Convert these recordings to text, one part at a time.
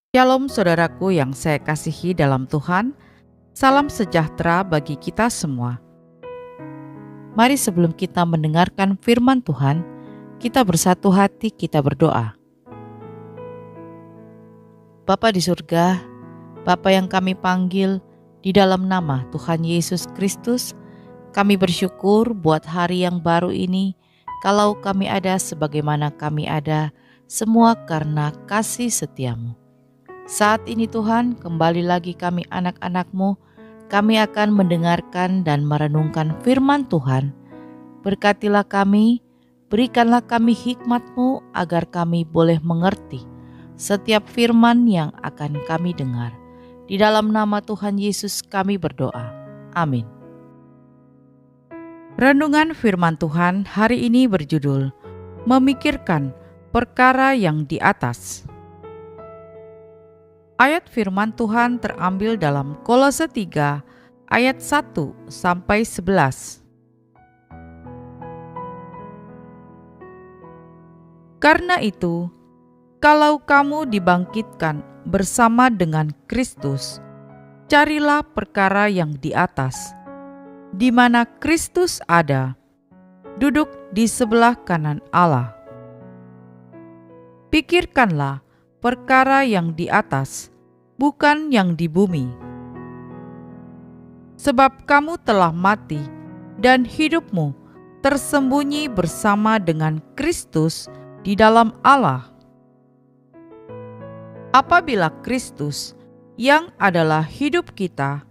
Shalom saudaraku yang saya kasihi dalam Tuhan, salam sejahtera bagi kita semua. Mari sebelum kita mendengarkan firman Tuhan, kita bersatu hati, kita berdoa. Bapa di surga, Bapa yang kami panggil di dalam nama Tuhan Yesus Kristus, kami bersyukur buat hari yang baru ini, kalau kami ada sebagaimana kami ada, semua karena kasih setiamu. Saat ini Tuhan, kembali lagi kami anak-anak-Mu, kami akan mendengarkan dan merenungkan firman Tuhan. Berkatilah kami, berikanlah kami hikmat-Mu agar kami boleh mengerti setiap firman yang akan kami dengar. Di dalam nama Tuhan Yesus kami berdoa. Amin. Renungan firman Tuhan hari ini berjudul, Memikirkan Perkara yang di Atas. Ayat firman Tuhan terambil dalam Kolose 3 ayat 1-11. Karena itu, kalau kamu dibangkitkan bersama dengan Kristus, carilah perkara yang di atas, di mana Kristus ada, duduk di sebelah kanan Allah. Pikirkanlah perkara yang di atas, bukan yang di bumi. Sebab kamu telah mati, dan hidupmu tersembunyi bersama dengan Kristus di dalam Allah. Apabila Kristus, yang adalah hidup kita,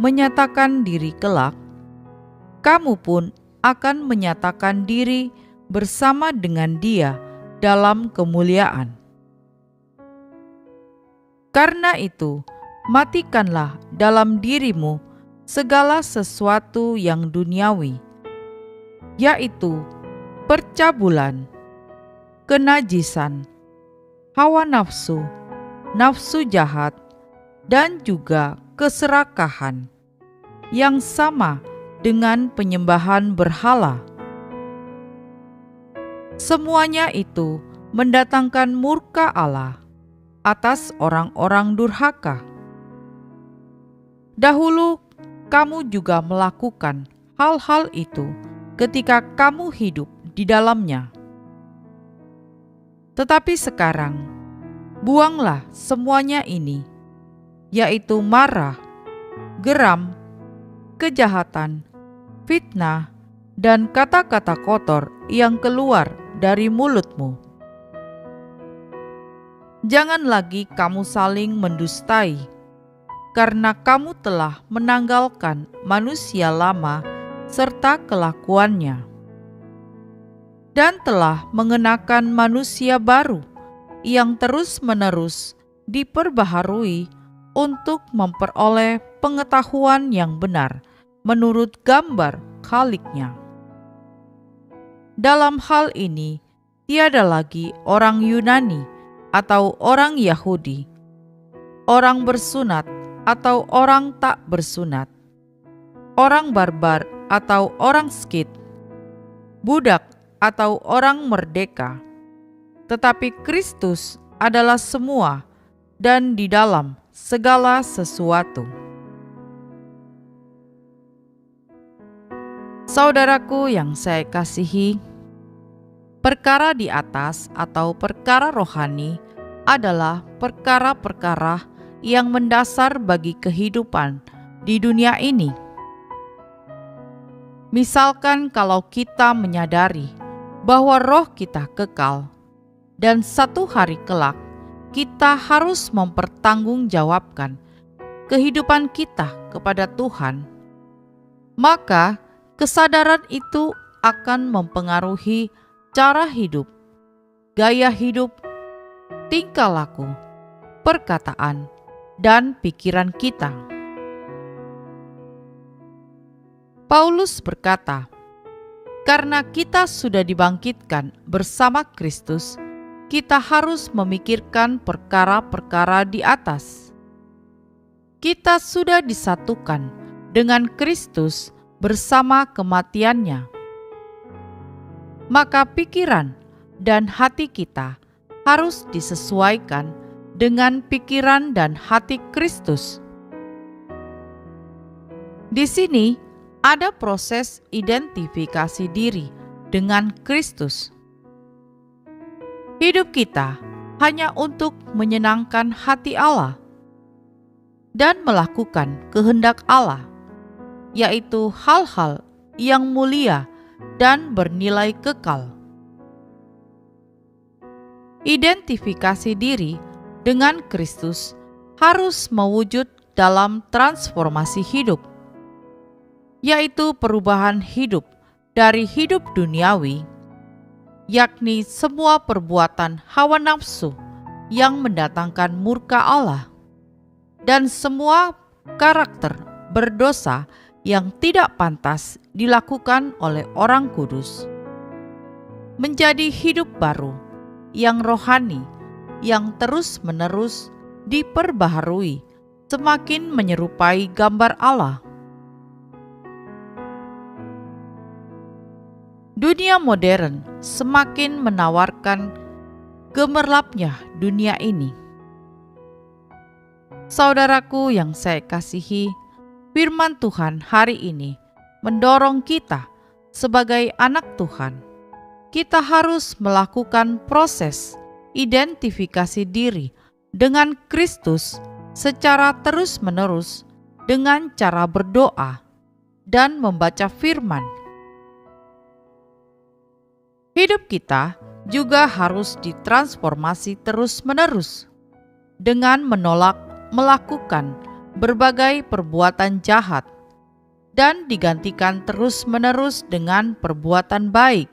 menyatakan diri kelak, kamu pun akan menyatakan diri bersama dengan Dia dalam kemuliaan. Karena itu, matikanlah dalam dirimu segala sesuatu yang duniawi, yaitu percabulan, kenajisan, hawa nafsu, nafsu jahat, dan juga keserakahan, yang sama dengan penyembahan berhala. Semuanya itu mendatangkan murka Allah atas orang-orang durhaka. Dahulu kamu juga melakukan hal-hal itu ketika kamu hidup di dalamnya. Tetapi sekarang, buanglah semuanya ini, yaitu marah, geram, kejahatan, fitnah, dan kata-kata kotor yang keluar dari mulutmu. Jangan lagi kamu saling mendustai, karena kamu telah menanggalkan manusia lama serta kelakuannya, dan telah mengenakan manusia baru yang terus-menerus diperbaharui untuk memperoleh pengetahuan yang benar menurut gambar Khaliknya. Dalam hal ini, tiada lagi orang Yunani atau orang Yahudi, orang bersunat atau orang tak bersunat, orang barbar atau orang Skit, budak atau orang merdeka, tetapi Kristus adalah semua dan di dalam segala sesuatu. Saudaraku yang saya kasihi, perkara di atas atau perkara rohani adalah perkara-perkara yang mendasar bagi kehidupan di dunia ini. Misalkan kalau kita menyadari bahwa roh kita kekal dan satu hari kelak kita harus mempertanggungjawabkan kehidupan kita kepada Tuhan, maka kesadaran itu akan mempengaruhi cara hidup, gaya hidup, tingkah laku, perkataan, dan pikiran kita. Paulus berkata, "Karena kita sudah dibangkitkan bersama Kristus, kita harus memikirkan perkara-perkara di atas. Kita sudah disatukan dengan Kristus bersama kematiannya. Maka pikiran dan hati kita harus disesuaikan dengan pikiran dan hati Kristus. Di sini ada proses identifikasi diri dengan Kristus. Hidup kita hanya untuk menyenangkan hati Allah dan melakukan kehendak Allah, yaitu hal-hal yang mulia dan bernilai kekal. Identifikasi diri dengan Kristus harus mewujud dalam transformasi hidup, yaitu perubahan hidup dari hidup duniawi, yakni semua perbuatan hawa nafsu yang mendatangkan murka Allah, dan semua karakter berdosa yang tidak pantas dilakukan oleh orang kudus, menjadi hidup baru yang rohani, yang terus-menerus diperbaharui semakin menyerupai gambar Allah. Dunia modern semakin menawarkan gemerlapnya dunia ini. Saudaraku yang saya kasihi, firman Tuhan hari ini mendorong kita sebagai anak Tuhan. Kita harus melakukan proses identifikasi diri dengan Kristus secara terus-menerus dengan cara berdoa dan membaca firman. Hidup kita juga harus ditransformasi terus-menerus dengan menolak melakukan berbagai perbuatan jahat dan digantikan terus-menerus dengan perbuatan baik.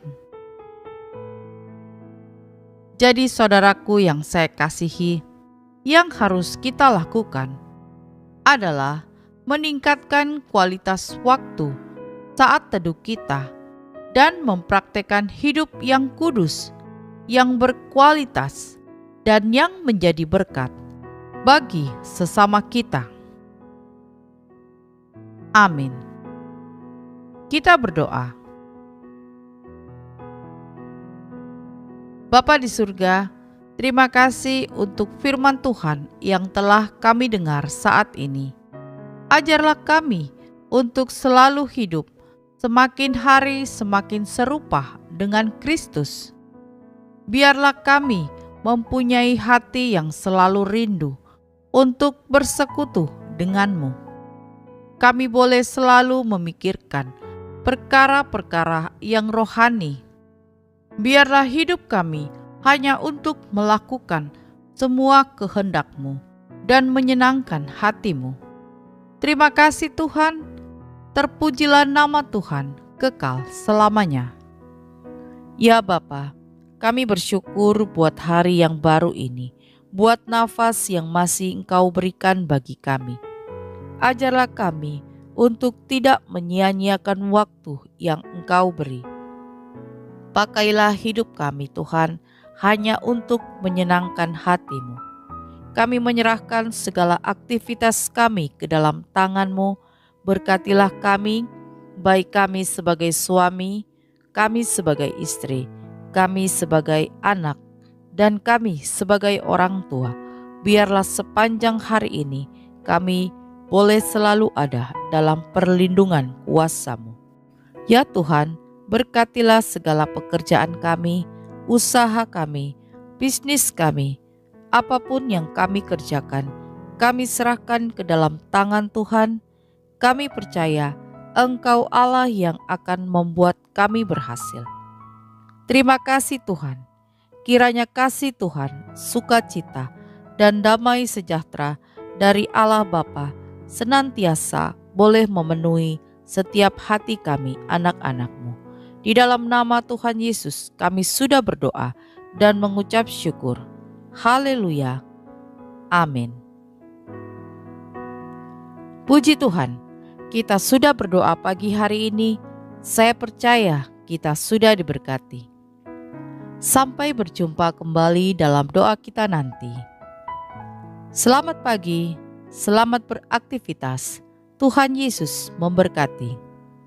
Jadi saudaraku yang saya kasihi, yang harus kita lakukan adalah meningkatkan kualitas waktu saat teduh kita dan mempraktekkan hidup yang kudus, yang berkualitas, dan yang menjadi berkat bagi sesama kita. Amin. Kita berdoa. Bapa di surga, terima kasih untuk firman Tuhan yang telah kami dengar saat ini. Ajarlah kami untuk selalu hidup semakin hari semakin serupa dengan Kristus. Biarlah kami mempunyai hati yang selalu rindu untuk bersekutu dengan-Mu. Kami boleh selalu memikirkan perkara-perkara yang rohani. Biarlah hidup kami hanya untuk melakukan semua kehendak-Mu dan menyenangkan hati-Mu. Terima kasih Tuhan, terpujilah nama Tuhan kekal selamanya. Ya Bapa, kami bersyukur buat hari yang baru ini, buat nafas yang masih Engkau berikan bagi kami. Ajarlah kami untuk tidak menyia-nyiakan waktu yang Engkau beri. Pakailah hidup kami Tuhan hanya untuk menyenangkan hati-Mu. Kami menyerahkan segala aktivitas kami ke dalam tangan-Mu. Berkatilah kami, baik kami sebagai suami, kami sebagai istri, kami sebagai anak, dan kami sebagai orang tua. Biarlah sepanjang hari ini kami boleh selalu ada dalam perlindungan kuasa-Mu. Ya Tuhan, berkatilah segala pekerjaan kami, usaha kami, bisnis kami, apapun yang kami kerjakan, kami serahkan ke dalam tangan Tuhan. Kami percaya Engkau Allah yang akan membuat kami berhasil. Terima kasih Tuhan. Kiranya kasih Tuhan, sukacita, dan damai sejahtera dari Allah Bapa senantiasa boleh memenuhi setiap hati kami anak-anak-Mu. Di dalam nama Tuhan Yesus kami sudah berdoa dan mengucap syukur. Haleluya. Amin. Puji Tuhan, kita sudah berdoa pagi hari ini. Saya percaya kita sudah diberkati. Sampai berjumpa kembali dalam doa kita nanti. Selamat pagi, selamat beraktivitas. Tuhan Yesus memberkati.